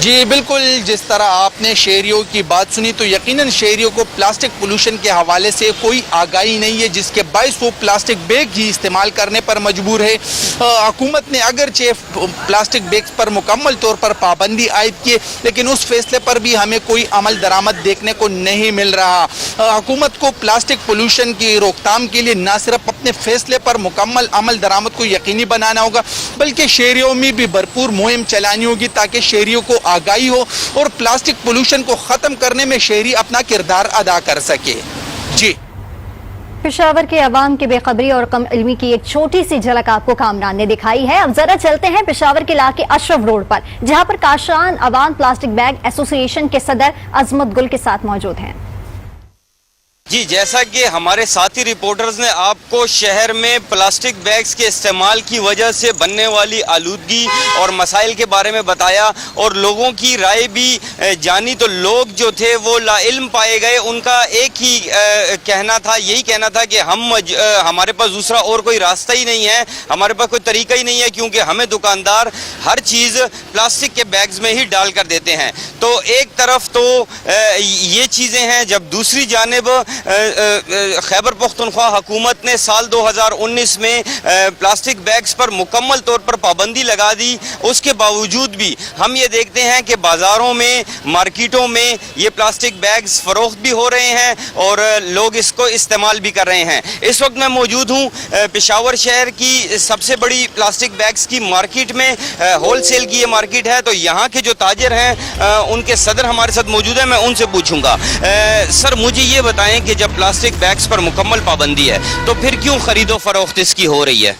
جی بالکل، جس طرح آپ نے شہریوں کی بات سنی تو یقیناً شہریوں کو پلاسٹک پولوشن کے حوالے سے کوئی آگاہی نہیں ہے، جس کے باعث وہ پلاسٹک بیگ ہی استعمال کرنے پر مجبور ہے۔ حکومت نے اگرچہ پلاسٹک بیگز پر مکمل طور پر پابندی عائد کی، لیکن اس فیصلے پر بھی ہمیں کوئی عمل درآمد دیکھنے کو نہیں مل رہا۔ حکومت کو پلاسٹک پولوشن کی روک تھام کے لیے نہ صرف اپنے فیصلے پر مکمل عمل درآمد کو یقینی بنانا ہوگا، بلکہ شہریوں میں بھی بھرپور مہم چلانی ہوگی تاکہ شہریوں کو آگاہی ہو اور پلاسٹک پولوشن کو ختم کرنے میں شہری اپنا کردار ادا کر سکے۔ جی، پشاور کے عوام کی بے خبری اور کم علمی کی ایک چھوٹی سی جھلک آپ کو کامران نے دکھائی ہے۔ اب ذرا چلتے ہیں پشاور کے علاقے اشرف روڈ پر، جہاں پر کاشان عوام پلاسٹک بیگ ایسوسی ایشن کے صدر عظمت گل کے ساتھ موجود ہیں۔ جی، جیسا کہ ہمارے ساتھی رپورٹرز نے آپ کو شہر میں پلاسٹک بیگز کے استعمال کی وجہ سے بننے والی آلودگی اور مسائل کے بارے میں بتایا اور لوگوں کی رائے بھی جانی، تو لوگ جو تھے وہ لا علم پائے گئے۔ ان کا ایک ہی کہنا تھا، یہی کہنا تھا کہ ہمارے پاس دوسرا اور کوئی راستہ ہی نہیں ہے، ہمارے پاس کوئی طریقہ ہی نہیں ہے، کیونکہ ہمیں دکاندار ہر چیز پلاسٹک کے بیگز میں ہی ڈال کر دیتے ہیں۔ تو ایک طرف تو یہ چیزیں ہیں، جب دوسری جانب خیبر پختونخوا حکومت نے سال 2019 میں پلاسٹک بیگز پر مکمل طور پر پابندی لگا دی، اس کے باوجود بھی ہم یہ دیکھتے ہیں کہ بازاروں میں، مارکیٹوں میں یہ پلاسٹک بیگز فروخت بھی ہو رہے ہیں اور لوگ اس کو استعمال بھی کر رہے ہیں۔ اس وقت میں موجود ہوں پشاور شہر کی سب سے بڑی پلاسٹک بیگز کی مارکیٹ میں، ہول سیل کی یہ مارکیٹ ہے، تو یہاں کے جو تاجر ہیں ان کے صدر ہمارے ساتھ موجود ہیں، میں ان سے پوچھوں گا۔ سر، مجھے یہ بتائیں کہ جب پلاسٹک بیگز پر مکمل پابندی ہے تو پھر کیوں خرید و فروخت اس کی ہو رہی ہے؟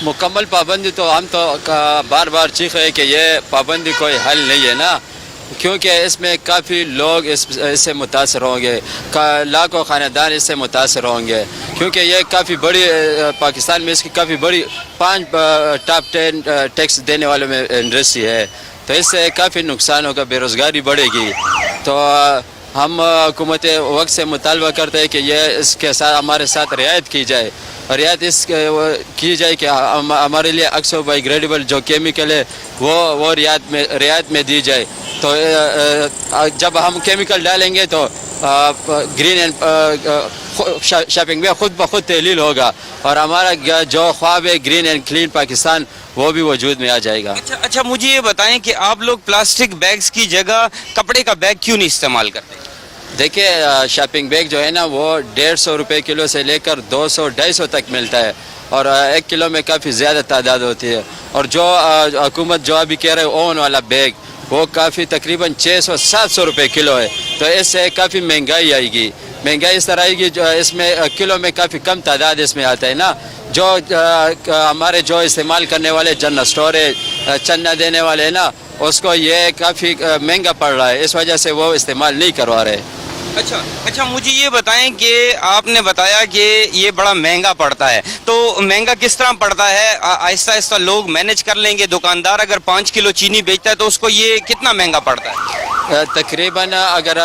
مکمل پابندی تو ہم تو بار بار چیخ رہے کہ یہ پابندی کوئی حل نہیں ہے نا، کیونکہ اس میں کافی لوگ اس سے متاثر ہوں گے، لاکھوں خاندان اس سے متاثر ہوں گے، کیونکہ یہ کافی بڑی پاکستان میں اس کی کافی بڑی 5 ٹاپ 10 ٹیکس دینے والوں میں انڈسٹری ہے، تو اس سے کافی نقصان ہوگا، بے روزگاری بڑھے گی۔ تو ہم حکومت وقت سے مطالبہ کرتے ہیں کہ یہ اس کے ساتھ ہمارے ساتھ رعایت کی جائے، رعایت اس کی جائے کہ ہمارے لیے اکسو بائی گریڈیبل جو کیمیکل ہے وہ رعایت میں دی جائے۔ تو جب ہم کیمیکل ڈالیں گے تو گرین اینڈ شاپنگ میں خود بخود تحلیل ہوگا اور ہمارا جو خواب ہے گرین اینڈ کلین پاکستان وہ بھی وجود میں آ جائے گا۔ اچھا، مجھے یہ بتائیں کہ آپ لوگ پلاسٹک بیگز کی جگہ کپڑے کا بیگ کیوں نہیں استعمال کرتے؟ دیکھیں، شاپنگ بیگ جو ہے نا وہ 150 روپے کلو سے لے کر 200-250 تک ملتا ہے اور 1 کلو میں کافی زیادہ تعداد ہوتی ہے، اور جو حکومت جو ابھی کہہ رہے اون والا بیگ وہ کافی تقریباً 600-700 روپے کلو ہے، تو اس سے کافی مہنگائی آئے گی۔ مہنگائی اس طرح آئے گی جو اس میں کلو میں کافی کم تعداد اس میں آتا ہے نا، جو ہمارے جو استعمال کرنے والے جنرل اسٹور ہے، چنا دینے والے ہیں نا، اس کو یہ کافی مہنگا پڑ رہا ہے، اس وجہ سے وہ استعمال نہیں کروا رہے۔ اچھا، مجھے یہ بتائیں کہ آپ نے بتایا کہ یہ بڑا مہنگا پڑتا ہے، تو مہنگا کس طرح پڑتا ہے؟ آہستہ آہستہ لوگ مینج کر لیں گے؟ دکاندار اگر 5 کلو چینی بیچتا ہے تو اس کو یہ کتنا مہنگا پڑتا ہے؟ تقریباً اگر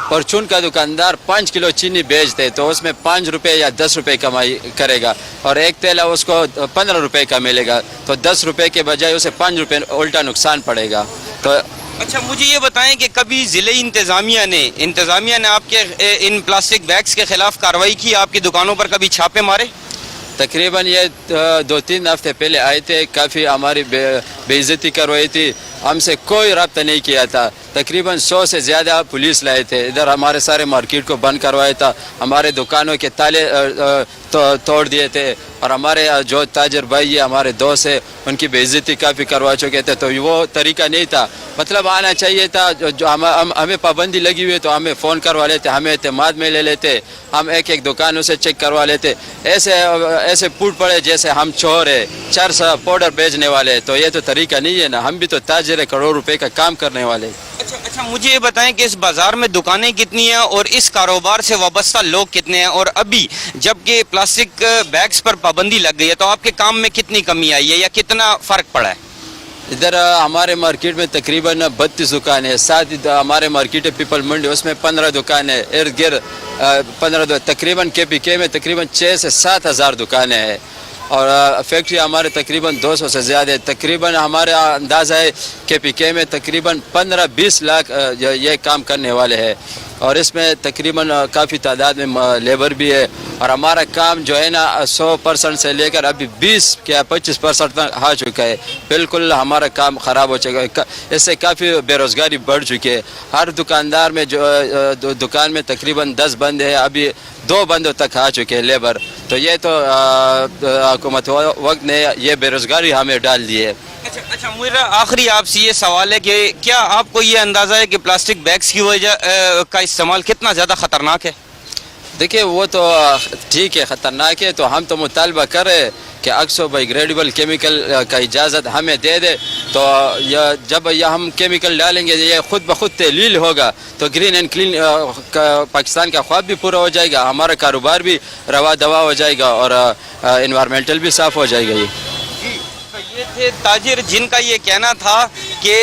پرچون کا دکاندار 5 کلو چینی بیچتے تو اس میں 5 روپے یا 10 روپے کمائی کرے گا، اور ایک تیلا اس کو 15 روپے کا ملے گا، تو 10 روپے کے بجائے اسے 5 روپے الٹا نقصان پڑے گا۔ تو اچھا، مجھے یہ بتائیں کہ کبھی ضلعی انتظامیہ نے آپ کے ان پلاسٹک بیگز کے خلاف کارروائی کی؟ آپ کی دکانوں پر کبھی چھاپے مارے؟ تقریباً یہ 2-3 ہفتے پہلے آئے تھے، کافی ہماری بے عزتی کروائی تھی، ہم سے کوئی رابطہ نہیں کیا تھا۔ تقریباً 100 سے زیادہ پولیس لائے تھے، ادھر ہمارے سارے مارکیٹ کو بند کروایا تھا، ہمارے دکانوں کے تالے توڑ دیے تھے، اور ہمارے جو تاجر بھائی ہیں، ہمارے دوست ہیں، ان کی بے عزتی کافی کروا چکے تھے، تو وہ طریقہ نہیں تھا۔ مطلب آنا چاہیے تھا، جو ہمیں پابندی لگی ہوئی ہے تو ہمیں فون کروا لیتے، ہمیں اعتماد میں لے لیتے، ہم ایک دکانوں سے چیک کروا لیتے۔ ایسے پوٹ پڑے جیسے ہم چور ہے، 400 پاؤڈر بیچنے والے، تو یہ تو طریقہ نہیں ہے نا، ہم بھی تو تاجر ہے، کروڑ روپے کا کام کرنے والے۔ اچھا، مجھے یہ بتائیں کہ اس بازار میں دکانیں کتنی ہیں اور اس کاروبار سے وابستہ لوگ کتنے ہیں، اور ابھی جب کہ پلاسٹک بیگز پر پابندی لگ گئی ہے تو آپ کے کام میں کتنی کمی آئی ہے یا کتنا فرق پڑا ہے؟ ادھر ہمارے مارکیٹ میں تقریباً 32 دکانیں ہیں، ساتھ ہمارے مارکیٹ ہے پیپل منڈی، اس میں 15 دکانیں، ارد گرد 15 تقریباً KPK میں تقریباً 6 سے 7 ہزار دکانیں ہیں، اور فیکٹری ہمارے تقریباً 200 سے زیادہ ہے. تقریباً ہمارا اندازہ ہے کہ پی کے میں تقریباً 15-20 لاکھ یہ کام کرنے والے ہیں, اور اس میں تقریباً کافی تعداد میں لیبر بھی ہے. اور ہمارا کام جو ہے نا 100% سے لے کر ابھی 20 یا 25% تک آ چکا ہے. بالکل ہمارا کام خراب ہو چکا ہے. اس سے کافی بے روزگاری بڑھ چکی ہے. ہر دکاندار میں جو دکان میں تقریباً 10 بند ہے, ابھی 2 بندوں تک آ چکے ہیں لیبر. تو یہ تو حکومت وقت نے یہ بے روزگاری ہمیں ڈال دی ہے. اچھا میرا آخری آپ سے یہ سوال ہے کہ کیا آپ کو یہ اندازہ ہے کہ پلاسٹک بیگز کی وجہ کا استعمال کتنا زیادہ خطرناک ہے؟ دیکھیے وہ تو ٹھیک ہے خطرناک ہے, تو ہم تو مطالبہ کر رہے ہیں کہ آکسو بائی گریڈیبل کیمیکل کا اجازت ہمیں دے دے. تو جب یہ ہم کیمیکل ڈالیں گے یہ خود بخود تحلیل ہوگا تو گرین اینڈ کلین پاکستان کا خواب بھی پورا ہو جائے گا, ہمارا کاروبار بھی روا دوا ہو جائے گا, اور انوائرمنٹل بھی صاف ہو جائے گا. یہ تھے تاجر جن کا یہ کہنا تھا کہ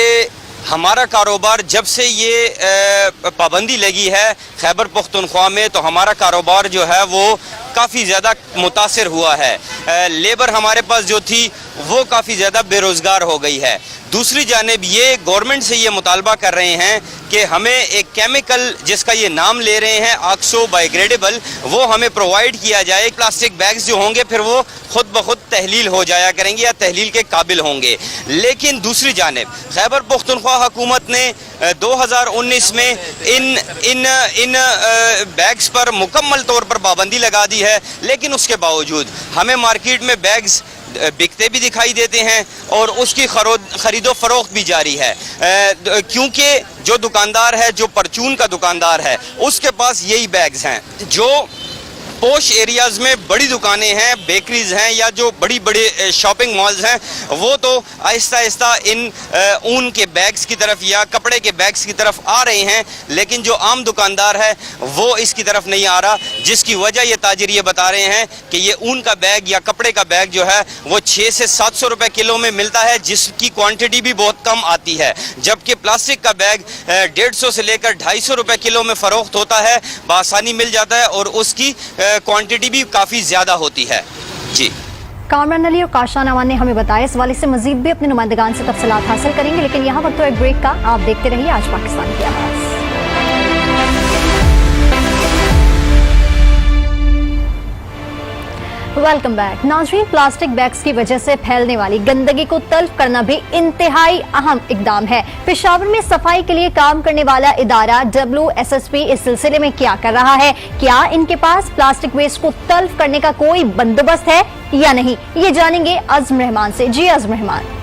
ہمارا کاروبار جب سے یہ پابندی لگی ہے خیبر پختونخوا میں تو ہمارا کاروبار جو ہے وہ کافی زیادہ متاثر ہوا ہے. لیبر ہمارے پاس جو تھی وہ کافی زیادہ بے روزگار ہو گئی ہے. دوسری جانب یہ گورنمنٹ سے یہ مطالبہ کر رہے ہیں کہ ہمیں ایک کیمیکل جس کا یہ نام لے رہے ہیں آکسو بائی گریڈیبل وہ ہمیں پرووائڈ کیا جائے. پلاسٹک بیگز جو ہوں گے پھر وہ خود بخود تحلیل ہو جایا کریں گے یا تحلیل کے قابل ہوں گے. لیکن دوسری جانب خیبر پختونخوا حکومت نے 2019 میں ان بیگز پر مکمل طور پر پابندی لگا دی ہے, لیکن اس کے باوجود ہمیں مارکیٹ میں بیگز بکتے بھی دکھائی دیتے ہیں اور اس کی خرید و فروخت بھی جاری ہے, کیونکہ جو دکاندار ہے جو پرچون کا دکاندار ہے اس کے پاس یہی بیگز ہیں. جو پوش ایریاز میں بڑی دکانیں ہیں, بیکریز ہیں یا جو بڑی شاپنگ مالز ہیں وہ تو آہستہ آہستہ ان اون کے بیگز کی طرف یا کپڑے کے بیگز کی طرف آ رہے ہیں, لیکن جو عام دکاندار ہے وہ اس کی طرف نہیں آ رہا, جس کی وجہ یہ تاجر یہ بتا رہے ہیں کہ یہ اون کا بیگ یا کپڑے کا بیگ جو ہے وہ 600 سے 700 روپے کلو میں ملتا ہے, جس کی کوانٹٹی بھی بہت کم آتی ہے, جبکہ پلاسٹک کا بیگ 150 سے لے کر 250 روپے کلو میں فروخت ہوتا ہے, بآسانی مل جاتا ہے اور اس کی کوانٹٹی بھی کافی زیادہ ہوتی ہے. جی کامران علی اور کاشان امان نے ہمیں بتایا, اس والے سے مزید بھی اپنے نمائندگان سے تفصیلات حاصل کریں گے, لیکن یہاں وقت تو ایک بریک کا. آپ دیکھتے رہیے آج پاکستان کی آواز. Welcome back. ناظرین, پلاسٹک بیگز کی وجہ سے پھیلنے والی گندگی کو تلف کرنا بھی انتہائی اہم اقدام ہے. پشاور میں صفائی کے لیے کام کرنے والا ادارہ WSSP اس سلسلے میں کیا کر رہا ہے؟ کیا ان کے پاس پلاسٹک ویسٹ کو تلف کرنے کا کوئی بندوبست ہے یا نہیں؟ یہ جانیں گے عزم رحمان سے. جی عزم رحمان.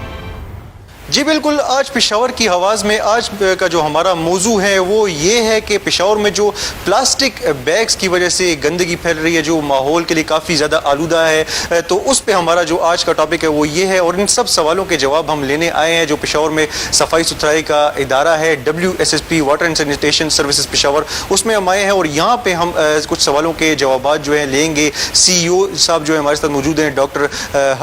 جی بالکل, آج پشاور کی آواز میں آج کا جو ہمارا موضوع ہے وہ یہ ہے کہ پشاور میں جو پلاسٹک بیگز کی وجہ سے گندگی پھیل رہی ہے جو ماحول کے لیے کافی زیادہ آلودہ ہے, تو اس پہ ہمارا جو آج کا ٹاپک ہے وہ یہ ہے, اور ان سب سوالوں کے جواب ہم لینے آئے ہیں جو پشاور میں صفائی ستھرائی کا ادارہ ہے WSSP water and sanitation services Peshawar, اس میں ہم آئے ہیں اور یہاں پہ ہم کچھ سوالوں کے جوابات جو ہیں لیں گے. CEO صاحب جو ہے ہمارے ساتھ موجود ہیں, ڈاکٹر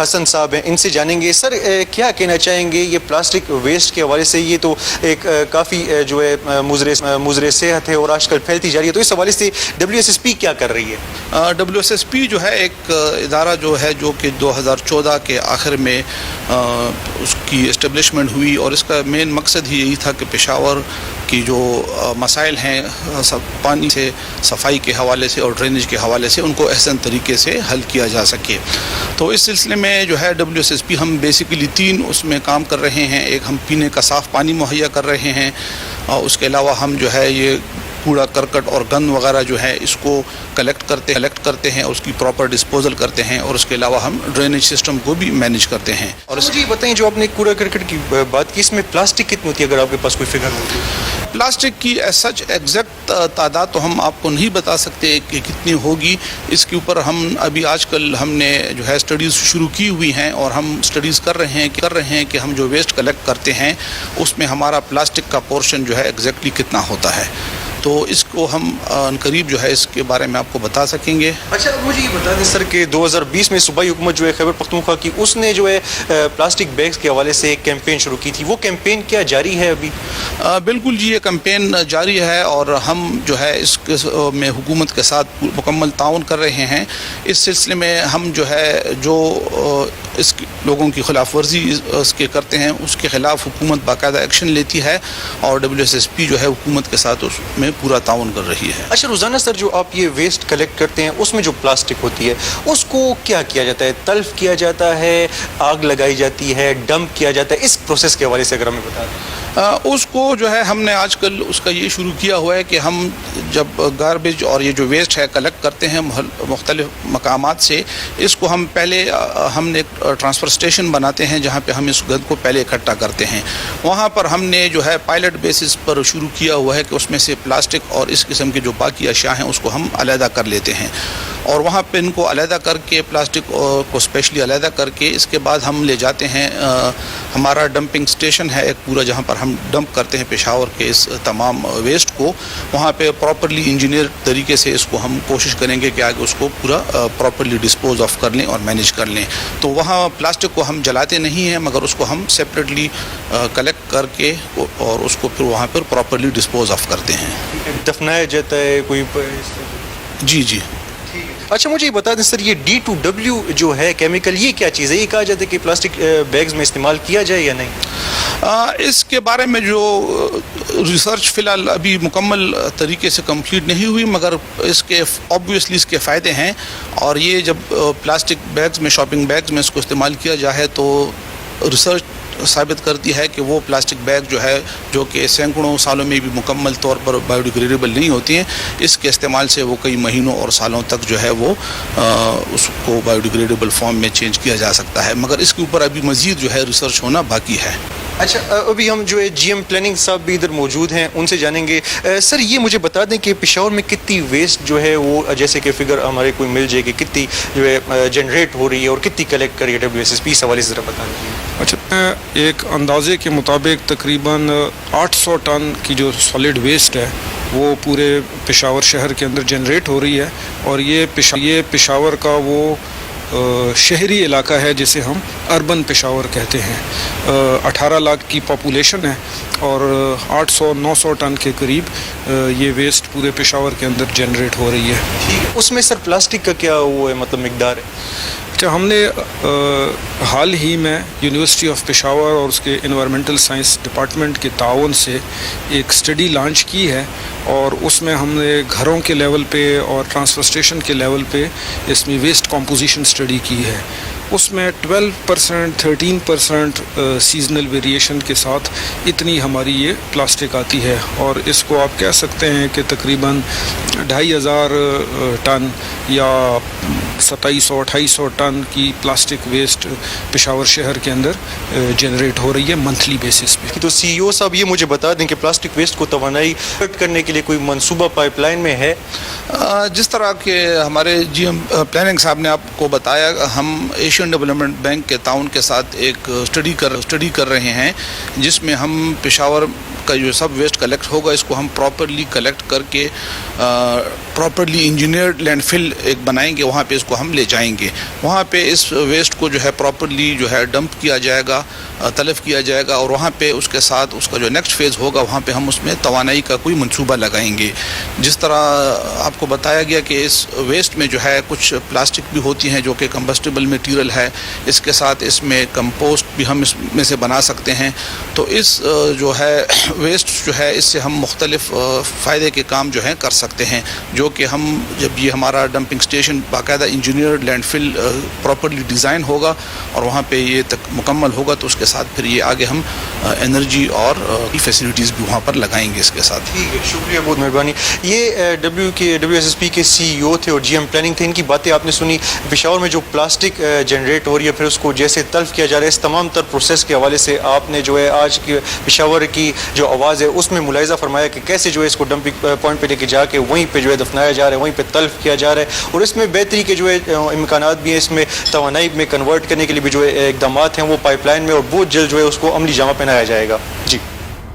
حسن صاحب ہیں, ان سے جانیں گے سر کیا کہنا چاہیں گے یہ پلاسٹک ویسٹ کے حوالے سے. یہ تو ایک کافی جو ہے مضر صحت ہے اور آج کل پھیلتی جا رہی ہے, تو اس حوالے سے WSSP کیا کر رہی ہے؟ WSSP جو ہے ایک ادارہ جو ہے جو کہ 2014 کے آخر میں اس کی اسٹیبلشمنٹ ہوئی, اور اس کا مین مقصد ہی یہی تھا کہ پشاور کی جو مسائل ہیں پانی سے صفائی کے حوالے سے اور ڈرینیج کے حوالے سے ان کو احسن طریقے سے حل کیا جا سکے. تو اس سلسلے میں جو ہے WSSP ہم بیسیکلی 3 اس میں کام کر رہے ہیں. ایک ہم پینے کا صاف پانی مہیا کر رہے ہیں, اور اس کے علاوہ ہم جو ہے یہ کوڑا کرکٹ اور گند وغیرہ جو ہے اس کو کلیکٹ کرتے ہیں اور اس کی پراپر ڈسپوزل کرتے ہیں, اور اس کے علاوہ ہم ڈرینیج سسٹم کو بھی مینیج کرتے ہیں. اور اس کی بتائیں جو آپ نے کوڑا کرکٹ کی بات کی, اس میں پلاسٹک کتنی ہوتی ہے اگر آپ کے پاس کوئی فگر ہو؟ پلاسٹک کی سچ ایگزیکٹ تعداد تو ہم آپ کو نہیں بتا سکتے کہ کتنی ہوگی. اس کے اوپر ہم ابھی آج کل ہم نے جو ہے اسٹڈیز شروع کی ہوئی ہیں, اور ہم اسٹڈیز کر رہے ہیں کہ ہم جو ویسٹ کلیکٹ کرتے ہیں اس میں ہمارا پلاسٹک کا پورشن جو ہے ایگزیکٹلی کتنا ہوتا ہے. تو اس کو ہم قریب جو ہے اس کے بارے میں آپ کو بتا سکیں گے. اچھا اب مجھے یہ بتا دیں سر کہ 2020 میں صوبائی حکومت جو ہے خیبر پختونخوا کی اس نے جو ہے پلاسٹک بیگز کے حوالے سے ایک کیمپین شروع کی تھی, وہ کیمپین کیا جاری ہے ابھی؟ بالکل جی, یہ کیمپین جاری ہے اور ہم جو ہے اس میں حکومت کے ساتھ مکمل تعاون کر رہے ہیں. اس سلسلے میں ہم جو ہے جو اس لوگوں کی خلاف ورزی اس کے کرتے ہیں اس کے خلاف حکومت باقاعدہ ایکشن لیتی ہے اور WSSP جو ہے حکومت کے ساتھ اس میں پورا تعاون کر رہی ہے. اچھا روزانہ سر جو آپ یہ ویسٹ کلیکٹ کرتے ہیں اس میں جو پلاسٹک ہوتی ہے اس کو کیا کیا جاتا ہے؟ تلف کیا جاتا ہے, آگ لگائی جاتی ہے, ڈمپ کیا جاتا ہے؟ اس پروسیس کے حوالے سے اگر ہمیں بتا دیں. اس کو جو ہے ہم نے آج کل اس کا یہ شروع کیا ہوا ہے کہ ہم جب گاربیج اور یہ جو ویسٹ ہے کلیکٹ کرتے ہیں مختلف مقامات سے, اس کو ہم پہلے ہم نے ایک ٹرانسفر اسٹیشن بناتے ہیں جہاں پہ ہم اس گند کو پہلے اکٹھا کرتے ہیں. وہاں پر ہم نے جو ہے پائلٹ بیسس پر شروع کیا ہوا ہے کہ اس میں سے پلاسٹک اور اس قسم کے جو باقی اشیاء ہیں اس کو ہم علیحدہ کر لیتے ہیں اور وہاں پہ ان کو علیحدہ کر کے پلاسٹک کو اسپیشلی علیحدہ کر کے اس کے بعد ہم لے جاتے ہیں. ہمارا ڈمپنگ اسٹیشن ہے ایک پورا جہاں پر ہم ڈمپ کرتے ہیں پشاور کے اس تمام ویسٹ کو. وہاں پہ پراپرلی انجینئر طریقے سے اس کو ہم کوشش کریں گے کہ آگے اس کو پورا پراپرلی ڈسپوز آف کر لیں اور مینیج کر لیں. تو وہاں پلاسٹک کو ہم جلاتے نہیں ہیں مگر اس کو ہم سیپریٹلی کلیکٹ کر کے اور اس کو پھر وہاں پر پراپرلی ڈسپوز آف کرتے ہیں. دفنایا جاتا ہے کوئی؟ جی جی. اچھا مجھے یہ بتا دیں سر یہ D2W جو ہے کیمیکل, یہ کیا چیز ہے؟ یہ کہا جاتا ہے کہ پلاسٹک بیگز میں استعمال کیا جائے یا نہیں؟ اس کے بارے میں جو ریسرچ فی الحال ابھی مکمل طریقے سے کمپلیٹ نہیں ہوئی مگر اس کے آبویسلی اس کے فائدے ہیں اور یہ جب پلاسٹک بیگز میں شاپنگ بیگز میں اس کو استعمال کیا جائے تو ریسرچ ثابت کرتی ہے کہ وہ پلاسٹک بیگ جو ہے جو کہ سینکڑوں سالوں میں بھی مکمل طور پر بایو ڈیگریڈیبل نہیں ہوتی ہیں, اس کے استعمال سے وہ کئی مہینوں اور سالوں تک جو ہے وہ اس کو بایو ڈیگریڈیبل فارم میں چینج کیا جا سکتا ہے مگر اس کے اوپر ابھی مزید جو ہے ریسرچ ہونا باقی ہے. اچھا ابھی ہم جو ہے GM پلاننگ صاحب بھی ادھر موجود ہیں, ان سے جانیں گے. سر یہ مجھے بتا دیں کہ پشاور میں کتنی ویسٹ جو ہے وہ جیسے کہ فگر ہمارے کوئی مل جائے کہ کتنی جو ہے جنریٹ ہو رہی ہے اور کتنی کلیکٹ کری ہے WSSP اس حوالے سے ذرا بتا دیجیے. اچھا ایک اندازے کے مطابق تقریباً 800 ٹن کی جو سالڈ ویسٹ ہے وہ پورے پشاور شہر کے اندر جنریٹ ہو رہی ہے اور یہ پشاور کا وہ شہری علاقہ ہے جسے ہم اربن پشاور کہتے ہیں. 18 لاکھ کی پاپولیشن ہے اور 800-900 ٹن کے قریب یہ ویسٹ پورے پشاور کے اندر جنریٹ ہو رہی ہے. اس میں سر پلاسٹک کا کیا وہ ہے مطلب مقدار ہے؟ اچھا ہم نے حال ہی میں یونیورسٹی آف پشاور اور اس کے انوائرمنٹل سائنس ڈپارٹمنٹ کے تعاون سے ایک اسٹڈی لانچ کی ہے اور اس میں ہم نے گھروں کے لیول پہ اور ٹرانسفر اسٹیشن کے لیول پہ اس میں ویسٹ کمپوزیشن اسٹڈی کی ہے. اس میں 12%, 13% سیزنل ویریشن کے ساتھ اتنی ہماری یہ پلاسٹک آتی ہے اور اس کو آپ کہہ سکتے ہیں کہ تقریباً 2500 ٹن یا 2700-2800 ٹن کی پلاسٹک ویسٹ پشاور شہر کے اندر جنریٹ ہو رہی ہے منتھلی بیسس پہ. تو CEO صاحب یہ مجھے بتا دیں کہ پلاسٹک ویسٹ کو توانائی کرنے کے لیے کوئی منصوبہ پائپ لائن میں ہے؟ جس طرح کہ ہمارے GM پلاننگ صاحب نے آپ کو بتایا, ہم ایشین ڈیولپمنٹ بینک کے تعاون کے ساتھ ایک اسٹڈی کر رہے ہیں جس میں ہم پشاور کا جو سب ویسٹ کلیکٹ ہوگا اس کو ہم پراپرلی کلیکٹ کر کے پراپرلی انجینئرڈ لینڈ فل ایک بنائیں گے, وہاں پہ اس کو ہم لے جائیں گے. وہاں پہ اس ویسٹ کو جو ہے پراپرلی جو ہے ڈمپ کیا جائے گا, تلف کیا جائے گا اور وہاں پہ اس کے ساتھ اس کا جو نیکسٹ فیز ہوگا وہاں پہ ہم اس میں توانائی کا کوئی منصوبہ لگائیں گے. جس طرح آپ کو بتایا گیا کہ اس ویسٹ میں جو ہے کچھ پلاسٹک بھی ہوتی ہیں جو کہ کمبسٹیبل مٹیریل ہے, اس کے ساتھ اس میں کمپوسٹ بھی ہم اس میں سے بنا سکتے ہیں. تو اس جو ہے ویسٹ جو ہے اس سے ہم مختلف فائدے کے کام جو ہیں کر سکتے ہیں, جو کہ ہم جب یہ ہمارا ڈمپنگ اسٹیشن باقاعدہ انجینئرڈ لینڈ فل پراپرلی ڈیزائن ہوگا اور وہاں پہ یہ تک مکمل ہوگا تو اس کے ساتھ پھر یہ آگے ہم انرجی اور فیسلٹیز بھی وہاں پر لگائیں گے اس کے ساتھ. ٹھیک ہے, شکریہ, بہت مہربانی. یہ WSSP کے CEO تھے اور GM پلاننگ تھے, ان کی باتیں آپ نے سنی. پشاور میں جو پلاسٹک جنریٹ ہو رہی ہے پھر اس کو جیسے تلف کیا جا رہا ہے, اس تمام تر پروسیس کے حوالے سے آپ نے جو ہے آج کی پشاور کی جو آواز ہے اس میں ملاحظہ فرمایا کہ کیسے جو ہے اس کو ڈمپنگ پوائنٹ پہ لے کے جا کے وہیں پہ جو ہے دفنایا جا رہا ہے, وہیں پہ تلف کیا جا رہا ہے اور اس میں بہتری کے جو ہے امکانات بھی ہیں. اس میں توانائی میں کنورٹ کرنے کے لیے بھی جو ہے اقدامات ہیں وہ پائپ لائن میں اور بہت جلد جو ہے اس کو عملی جامہ پہنایا جائے گا. جی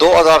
2000,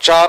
4